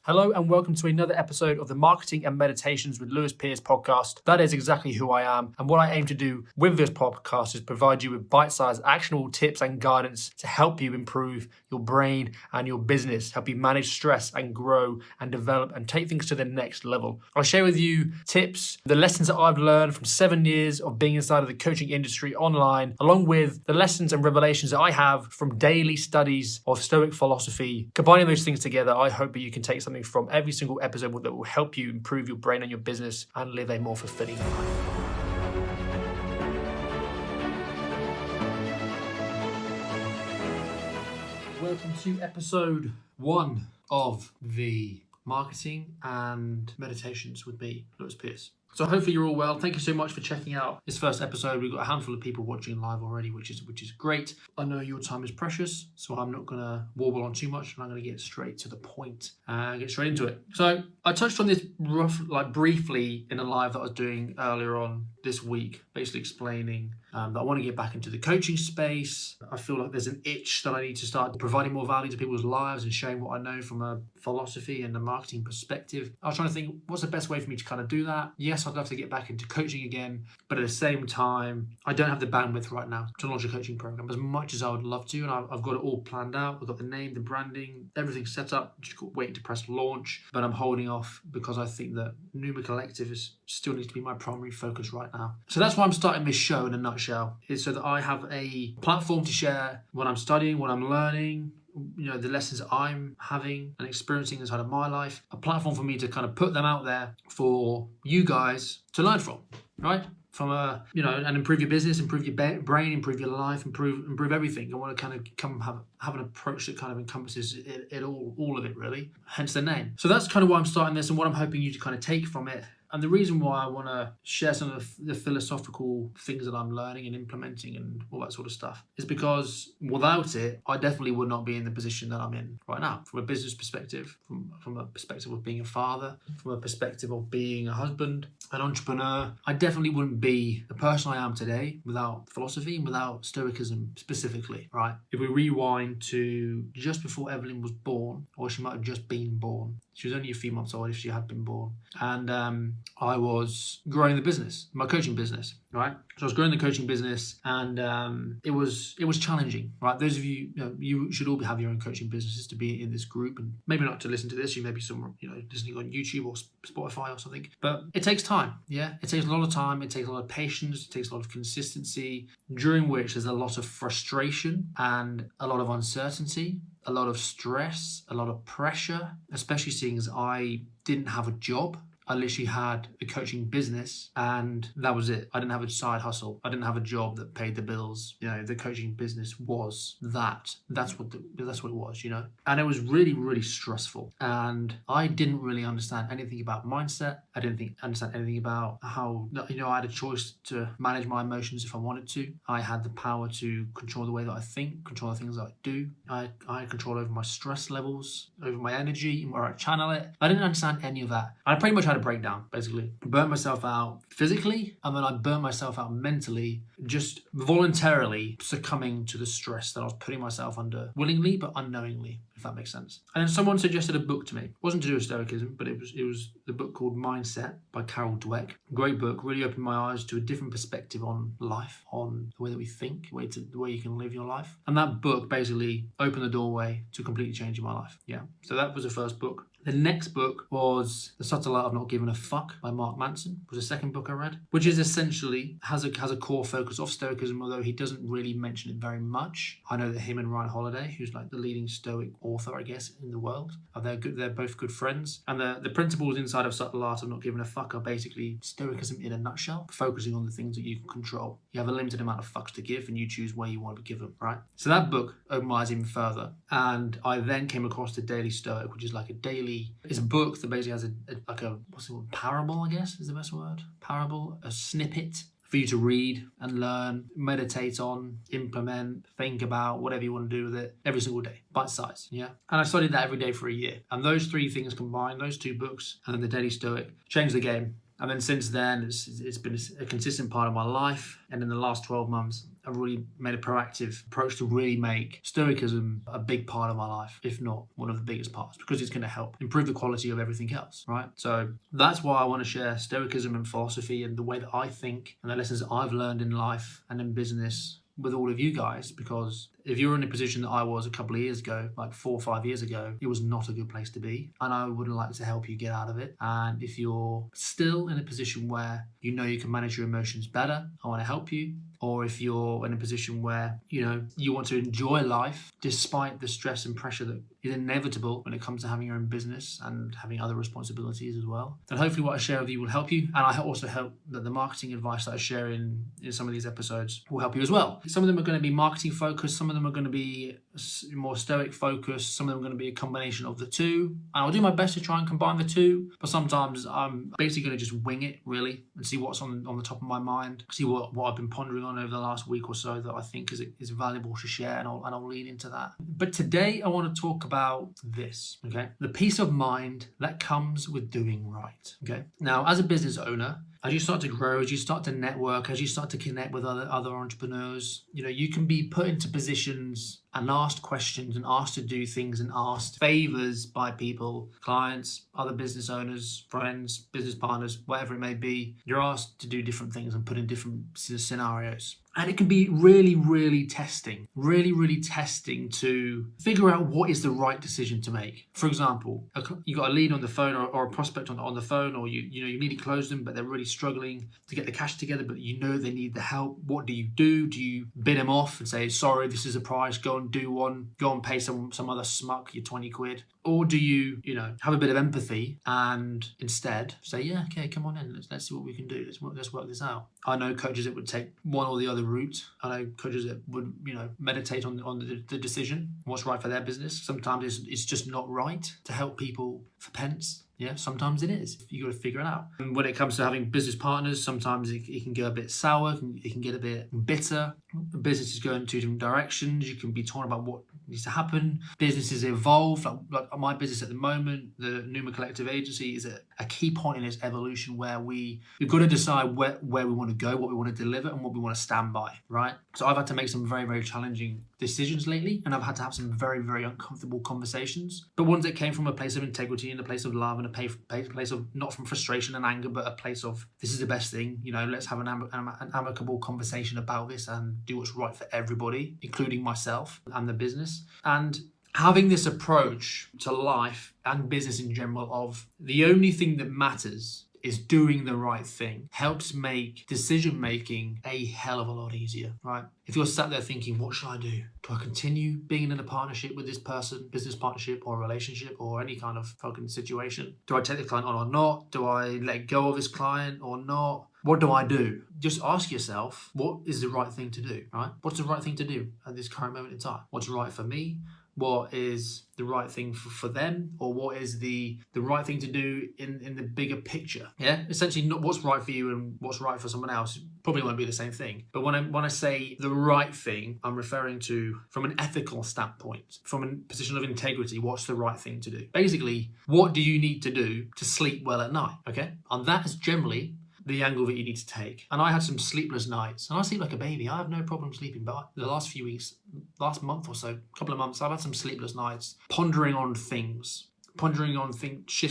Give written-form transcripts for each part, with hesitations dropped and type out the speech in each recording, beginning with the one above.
Hello and welcome to another episode of the Marketing and Meditations with Lewis Pierce podcast. That is exactly who I am, and what I aim to do with this podcast is provide you with bite-sized actionable tips and guidance to help you improve your brain and your business, help you manage stress and grow and develop and take things to the next level. I'll share with you tips, the lessons that I've learned from 7 years of being inside of the coaching industry online, along with the lessons and revelations that I have from daily studies of Stoic philosophy. Combining those things together, I hope that you can take something from every single episode that will help you improve your brain and your business and live a more fulfilling life. Welcome to episode 1 of the Marketing and Meditations with me, Lewis Pierce. So hopefully you're all well. Thank you so much for checking out this first episode. We've got a handful of people watching live already, which is great. I know your time is precious, so I'm not going to warble on too much, and I'm going to get straight to the point and get straight into it. So I touched on this briefly in a live that I was doing earlier on this week, basically explaining that I want to get back into the coaching space. I feel like there's an itch that I need to start providing more value to people's lives and sharing what I know from a philosophy and a marketing perspective. I was trying to think, what's the best way for me to kind of do that? Yes, I'd love to get back into coaching again, but at the same time, I don't have the bandwidth right now to launch a coaching program as much as I would love to, and I've got it all planned out. I've got the name, the branding, everything set up, just waiting to press launch, but I'm holding off because I think that Numa Collective still needs to be my primary focus right now. So that's why I'm starting this show in a nutshell, is so that I have a platform to share what I'm studying, what I'm learning, the lessons I'm having and experiencing inside of my life, a platform for me to kind of put them out there for you guys to learn from, right? From and improve your business, improve your brain, improve your life, improve everything. I want to kind of have an approach that kind of encompasses it all of it really, hence the name. So that's kind of why I'm starting this and what I'm hoping you to kind of take from it. And the reason why I want to share some of the philosophical things that I'm learning and implementing and all that sort of stuff is because without it, I definitely would not be in the position that I'm in right now. From a business perspective, from a perspective of being a father, from a perspective of being a husband, an entrepreneur, I definitely wouldn't be the person I am today without philosophy and without Stoicism specifically, right? If we rewind to just before Evelyn was born, or she might have just been born, she was only a few months old if she had been born. And I was growing the business, my coaching business, right? So I was growing the coaching business, and it was challenging, right? Those of you, you should all have your own coaching businesses to be in this group, and maybe not to listen to this. You may be somewhere, listening on YouTube or Spotify or something. But it takes time, yeah. It takes a lot of time. It takes a lot of patience. It takes a lot of consistency, during which there's a lot of frustration and a lot of uncertainty, a lot of stress, a lot of pressure, especially seeing as I didn't have a job. I literally had a coaching business, and that was it. I didn't have a side hustle. I didn't have a job that paid the bills. The coaching business was that. That's what it was, And it was really, really stressful. And I didn't really understand anything about mindset. I didn't understand anything about how, I had a choice to manage my emotions if I wanted to. I had the power to control the way that I think, control the things that I do. I had control over my stress levels, over my energy, and where I channel it. I didn't understand any of that. I pretty much had a breakdown, basically. Burnt myself out physically, and then I burnt myself out mentally, just voluntarily succumbing to the stress that I was putting myself under, willingly but unknowingly, if that makes sense. And then someone suggested a book to me. It wasn't to do with Stoicism, but it was the book called Mindset by Carol Dweck. Great book, really opened my eyes to a different perspective on life, on the way that we think, the way you can live your life. And that book basically opened the doorway to completely changing my life. Yeah. So that was the first book. The next book was The Subtle Art of Not Giving a Fuck by Mark Manson. It was the second book I read, which is essentially has a core focus of Stoicism, although he doesn't really mention it very much. I know that him and Ryan Holiday, who's like the leading Stoic author, I guess, in the world, they're both good friends. And the principles inside of Subtle Art of Not Giving a Fuck are basically Stoicism in a nutshell, focusing on the things that you can control. You have a limited amount of fucks to give, and you choose where you want to give them, right? So that book opened my eyes even further. And I then came across the Daily Stoic, which is like it's a book that basically has a parable, I guess is the best word. Parable, a snippet for you to read and learn, meditate on, implement, think about, whatever you want to do with it every single day, bite size, yeah? And I studied that every day for a year. And those three things combined, those two books and then the Daily Stoic, changed the game. And then since then, it's been a consistent part of my life. And in the last 12 months, I've really made a proactive approach to really make stoicism a big part of my life, if not one of the biggest parts, because it's going to help improve the quality of everything else, right? So that's why I want to share stoicism and philosophy and the way that I think and the lessons that I've learned in life and in business with all of you guys, because if you're in a position that I was a couple of years ago, like 4 or 5 years ago, it was not a good place to be. And I would like to help you get out of it. And if you're still in a position where you know you can manage your emotions better, I want to help you. Or if you're in a position where, you want to enjoy life despite the stress and pressure that is inevitable when it comes to having your own business and having other responsibilities as well, then hopefully what I share with you will help you. And I also hope that the marketing advice that I share in some of these episodes will help you as well. Some of them are going to be marketing focused, some of them are going to be more stoic focused, some of them are going to be a combination of the two. And I'll do my best to try and combine the two, but sometimes I'm basically going to just wing it really and see what's on the top of my mind, see what I've been pondering on over the last week or so that I think is valuable to share, and I'll lean into that. But today I want to talk about this, okay? The peace of mind that comes with doing right, okay? Now, as a business owner, as you start to grow, as you start to network, as you start to connect with other entrepreneurs, you can be put into positions and asked questions and asked to do things and asked favors by people, clients, other business owners, friends, business partners, whatever it may be. You're asked to do different things and put in different scenarios. And it can be really, really testing to figure out what is the right decision to make. For example, you got a lead on the phone or a prospect on the phone, or you need to close them, but they're really struggling to get the cash together, but they need the help. What do you do? Do you bid them off and say, sorry, this is the price, go and do one, go and pay some other smuck your 20 quid? Or do you, have a bit of empathy and instead say, yeah, okay, come on in, let's see what we can do. Let's work this out. I know coaches that would take one or the other route. I know coaches that would, meditate on the decision, what's right for their business. Sometimes it's just not right to help people for pence. Yeah, sometimes it is. You got to figure it out. And when it comes to having business partners, sometimes it can go a bit sour. It can get a bit bitter. Businesses go in two different directions. You can be torn about what needs to happen. Businesses evolve. Like my business at the moment, the Numa Collective Agency, is a key point in its evolution where we've got to decide where we want to go, what we want to deliver, and what we want to stand by, right? So I've had to make some very, very challenging decisions lately, and I've had to have some very, very uncomfortable conversations, but ones that came from a place of integrity and a place of love and a place of not from frustration and anger, but a place of this is the best thing, let's have an amicable conversation about this and do what's right for everybody, including myself and the business. And having this approach to life and business in general of the only thing that matters is doing the right thing helps make decision making a hell of a lot easier, right? If you're sat there thinking, what should I do? Do I continue being in a partnership with this person, business partnership or relationship or any kind of fucking situation? Do I take the client on or not? Do I let go of this client or not? What do I do? Just ask yourself, what is the right thing to do, right? What's the right thing to do at this current moment in time? What's right for me? What is the right thing for them, or what is the right thing to do in the bigger picture? Yeah, essentially, not what's right for you and what's right for someone else probably won't be the same thing. But when I say the right thing, I'm referring to from an ethical standpoint, from a position of integrity. What's the right thing to do? Basically, what do you need to do to sleep well at night? Okay, and that is generally the angle that you need to take. And I had some sleepless nights, and I sleep like a baby. I have no problem sleeping, but the last few weeks, last month or so, couple of months, I've had some sleepless nights pondering on shifts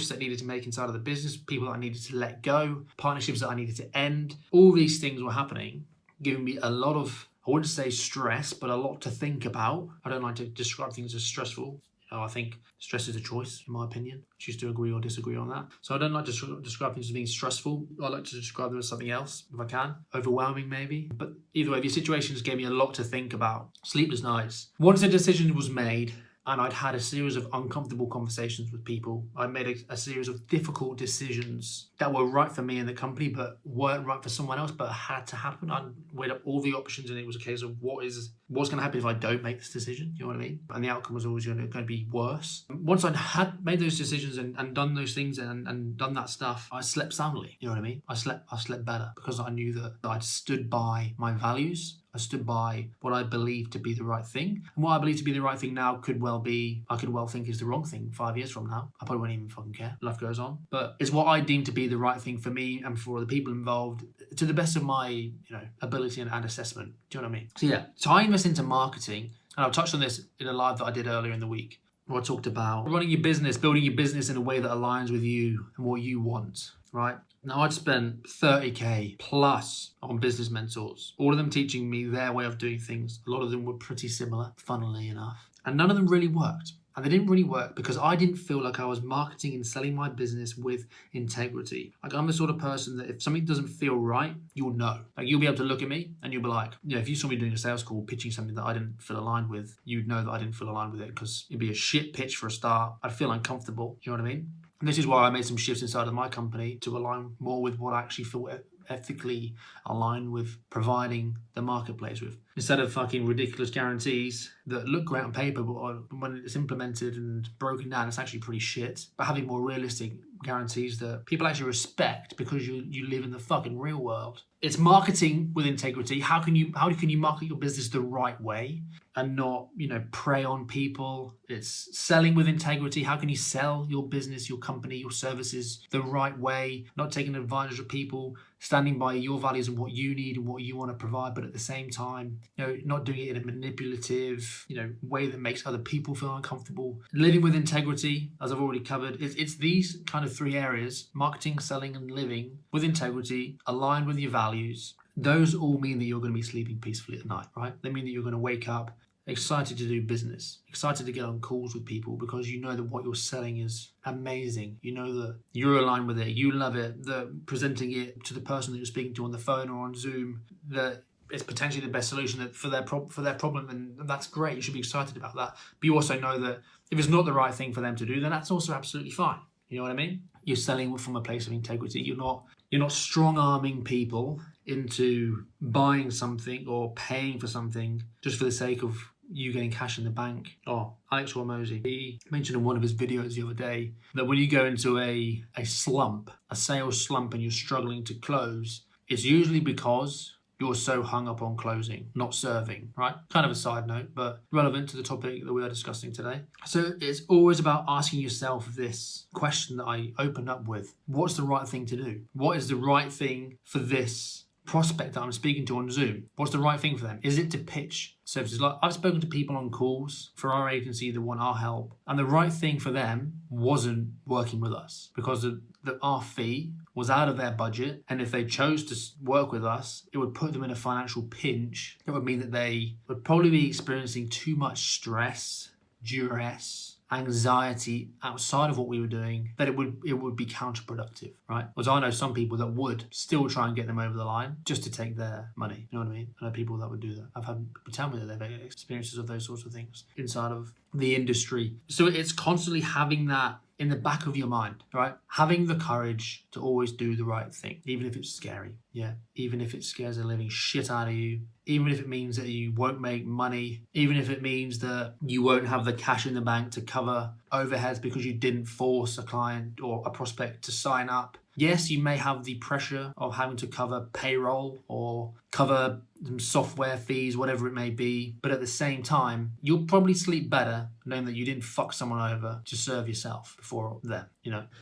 that I needed to make inside of the business, people that I needed to let go, partnerships that I needed to end. All these things were happening, giving me a lot of, I wouldn't say stress, but a lot to think about. I don't like to describe things as stressful. I think stress is a choice, in my opinion. Choose to agree or disagree on that. So I don't like to describe things as being stressful. I like to describe them as something else, if I can. Overwhelming, maybe. But either way, these situations gave me a lot to think about. Sleepless nights. Once a decision was made, and I'd had a series of uncomfortable conversations with people. I made a series of difficult decisions that were right for me and the company, but weren't right for someone else, but had to happen. I weighed up all the options, and it was a case of what is what's going to happen if I don't make this decision? You know what I mean? And the outcome was always going to be worse. Once I had made those decisions and done those things and done that stuff, I slept soundly. You know what I mean? I slept better because I knew that I'd stood by my values. I stood by what I believed to be the right thing. And what I believe to be the right thing now I could well think is the wrong thing 5 years from now. I probably won't even fucking care. Life goes on. But it's what I deem to be the right thing for me and for the people involved to the best of my, ability and assessment. Do you know what I mean? So yeah, tying this into marketing, and I touched on this in a live that I did earlier in the week, where I talked about running your business, building your business in a way that aligns with you and what you want, right? Now, I'd spent 30K plus on business mentors, all of them teaching me their way of doing things. A lot of them were pretty similar, funnily enough. And none of them really worked. And they didn't really work because I didn't feel like I was marketing and selling my business with integrity. Like, I'm the sort of person that if something doesn't feel right, you'll know. Like, you'll be able to look at me and you'll be like, if you saw me doing a sales call, pitching something that I didn't feel aligned with, you'd know that I didn't feel aligned with it because it'd be a shit pitch for a start. I'd feel uncomfortable. You know what I mean? And this is why I made some shifts inside of my company to align more with what I actually feel ethically aligned with providing the marketplace with. Instead of fucking ridiculous guarantees that look great on paper, but when it's implemented and broken down, it's actually pretty shit. But having more realistic guarantees that people actually respect because you live in the fucking real world. It's marketing with integrity. How can you market your business the right way and not, prey on people? It's selling with integrity. How can you sell your business, your company, your services the right way, not taking advantage of people, standing by your values and what you need and what you want to provide, but at the same time, not doing it in a manipulative, way that makes other people feel uncomfortable. Living with integrity, as I've already covered, it's these kind of 3 areas: marketing, selling, and living with integrity, aligned with your values. Those all mean that you're going to be sleeping peacefully at night, right? They mean that you're going to wake up excited to do business, excited to get on calls with people because you know that what you're selling is amazing. You know that you're aligned with it, you love it, that presenting it to the person that you're speaking to on the phone or on Zoom, that it's potentially the best solution for their problem, and that's great. You should be excited about that. But you also know that if it's not the right thing for them to do, then that's also absolutely fine. You know what I mean? You're selling from a place of integrity. You're not strong-arming people into buying something or paying for something just for the sake of you getting cash in the bank. Alex Hormozy, he mentioned in one of his videos the other day that when you go into a slump, a sales slump, and you're struggling to close, it's usually because you're so hung up on closing, not serving, right? Kind of a side note, but relevant to the topic that we are discussing today. So it's always about asking yourself this question that I opened up with. What's the right thing to do? What is the right thing for this prospect that I'm speaking to on Zoom? What's the right thing for them? Is it to pitch services? Like, I've spoken to people on calls for our agency that want our help, and the right thing for them wasn't working with us because our fee was out of their budget, and if they chose to work with us, it would put them in a financial pinch. It would mean that they would probably be experiencing too much stress, duress, anxiety outside of what we were doing, that it would be counterproductive, right? Because I know some people that would still try and get them over the line just to take their money. You know what I mean? I know people that would do that. I've had people tell me that they've had experiences of those sorts of things inside of the industry. So it's constantly having that in the back of your mind, right? Having the courage to always do the right thing, even if it's scary. Yeah, even if it scares the living shit out of you, even if it means that you won't make money, even if it means that you won't have the cash in the bank to cover overheads because you didn't force a client or a prospect to sign up. Yes, you may have the pressure of having to cover payroll or cover some software fees, whatever it may be. But at the same time, you'll probably sleep better knowing that you didn't fuck someone over to serve yourself before them,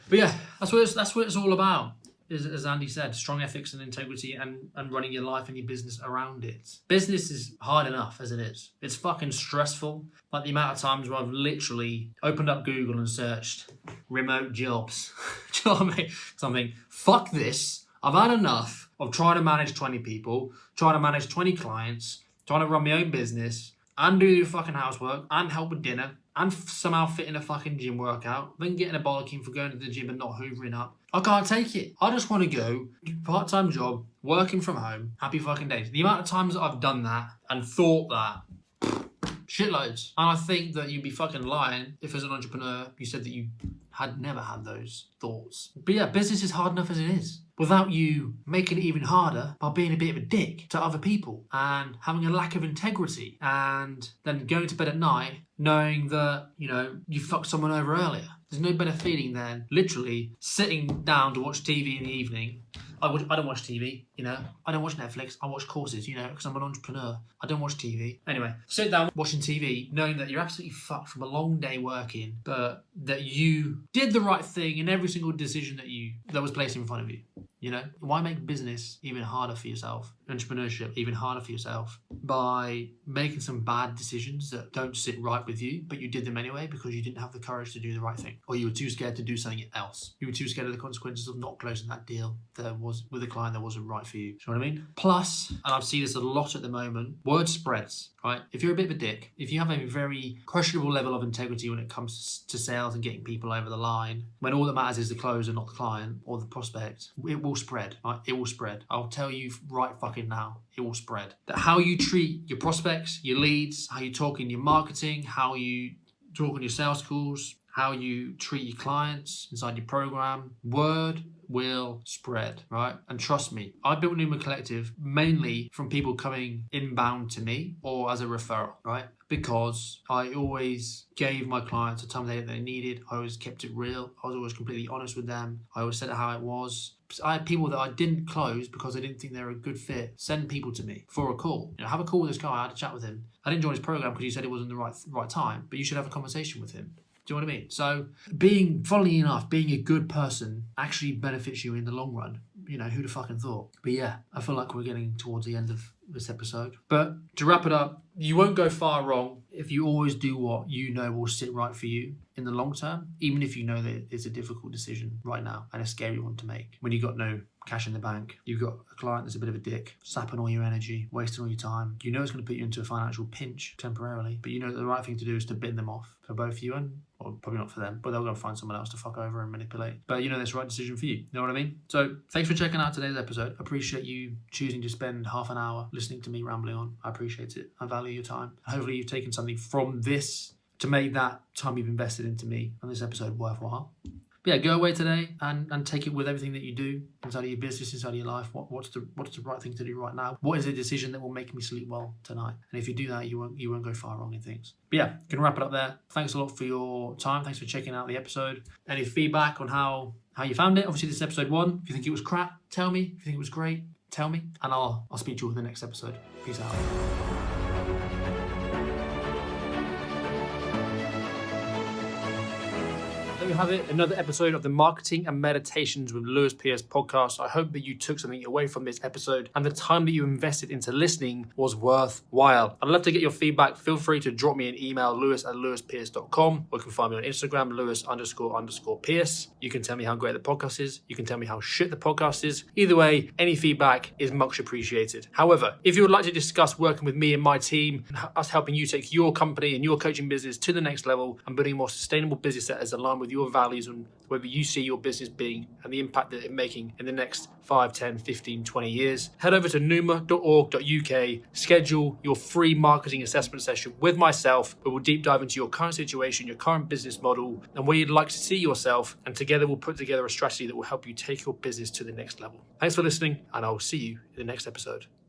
But yeah, that's what it's all about. As Andy said, strong ethics and integrity and running your life and your business around it. Business is hard enough as it is. It's fucking stressful. Like the amount of times where I've literally opened up Google and searched remote jobs. Do you know what I mean? Something, fuck this. I've had enough of trying to manage 20 people, trying to manage 20 clients, trying to run my own business and do fucking housework and help with dinner and somehow fit in a fucking gym workout, then getting a bollocking for going to the gym and not hoovering up. I can't take it. I just want to go, part-time job, working from home, happy fucking days. The amount of times that I've done that and thought that, shitloads. And I think that you'd be fucking lying if as an entrepreneur you said that you had never had those thoughts. But yeah, business is hard enough as it is, without you making it even harder by being a bit of a dick to other people and having a lack of integrity, and then going to bed at night knowing that, you fucked someone over earlier. There's no better feeling than literally sitting down to watch TV in the evening. I don't watch TV, I don't watch Netflix. I watch courses, because I'm an entrepreneur. I don't watch TV. Anyway, sit down watching TV, knowing that you're absolutely fucked from a long day working, but that you did the right thing in every single decision that was placed in front of you. Why make business even harder for yourself? Entrepreneurship even harder for yourself by making some bad decisions that don't sit right with you, but you did them anyway because you didn't have the courage to do the right thing, or you were too scared to do something else. You were too scared of the consequences of not closing that deal that was with a client that wasn't right for you. Do you know what I mean? Plus, and I've seen this a lot at the moment, word spreads, right? If you're a bit of a dick, if you have a very questionable level of integrity when it comes to sales and getting people over the line, when all that matters is the closer, not the client or the prospect, it will spread, right? It will spread. I'll tell you right fucking now, it will spread. That how you treat your prospects, your leads, how you talk in your marketing, how you talk on your sales calls, how you treat your clients inside your program, word will spread, right? And trust me, I built Numa Collective mainly from people coming inbound to me or as a referral, right? Because I always gave my clients the time that they needed. I always kept it real. I was always completely honest with them. I always said it how it was. I had people that I didn't close because I didn't think they were a good fit send people to me for a call. Have a call with this guy. I had a chat with him. I didn't join his program because he said it wasn't the right time, but you should have a conversation with him. Do you know what I mean? So funnily enough, being a good person actually benefits you in the long run. Who'd have fucking thought? But yeah, I feel like we're getting towards the end of this episode. But to wrap it up, you won't go far wrong if you always do what you know will sit right for you in the long term, even if you know that it's a difficult decision right now and a scary one to make. When you've got no cash in the bank, you've got a client that's a bit of a dick, sapping all your energy, wasting all your time. It's going to put you into a financial pinch temporarily, but that the right thing to do is to bin them off for both you and, well, probably not for them, but they'll go find someone else to fuck over and manipulate. But that's the right decision for you. You know what I mean? So thanks for checking out today's episode. I appreciate you choosing to spend half an hour listening to me rambling on. I appreciate it. I value your time. Hopefully you've taken something from this to make that time you've invested into me and this episode worthwhile. But yeah, go away today and take it with everything that you do inside of your business, inside of your life. What's the right thing to do right now? What is a decision that will make me sleep well tonight? And if you do that, you won't go far wrong in things. But yeah, gonna wrap it up there. Thanks a lot for your time. Thanks for checking out the episode. Any feedback on how you found it? Obviously, this is episode 1. If you think it was crap, tell me. If you think it was great, tell me. And I'll speak to you in the next episode. Peace out. There we have it, another episode of the Marketing and Meditations with Lewis Pierce podcast. I hope that you took something away from this episode and the time that you invested into listening was worthwhile. I'd love to get your feedback. Feel free to drop me an email, lewis@lewispierce.com, or you can find me on Instagram, lewis__Pierce. You can tell me how great the podcast is. You can tell me how shit the podcast is. Either way, any feedback is much appreciated. However, if you would like to discuss working with me and my team, and us helping you take your company and your coaching business to the next level and building a more sustainable business that is aligned with your values and whether you see your business being and the impact that it's making in the next 5, 10, 15, 20 years, head over to numa.org.uk, schedule your free marketing assessment session with myself, where we'll deep dive into your current situation, your current business model, and where you'd like to see yourself, and together we'll put together a strategy that will help you take your business to the next level. Thanks for listening, and I will see you in the next episode.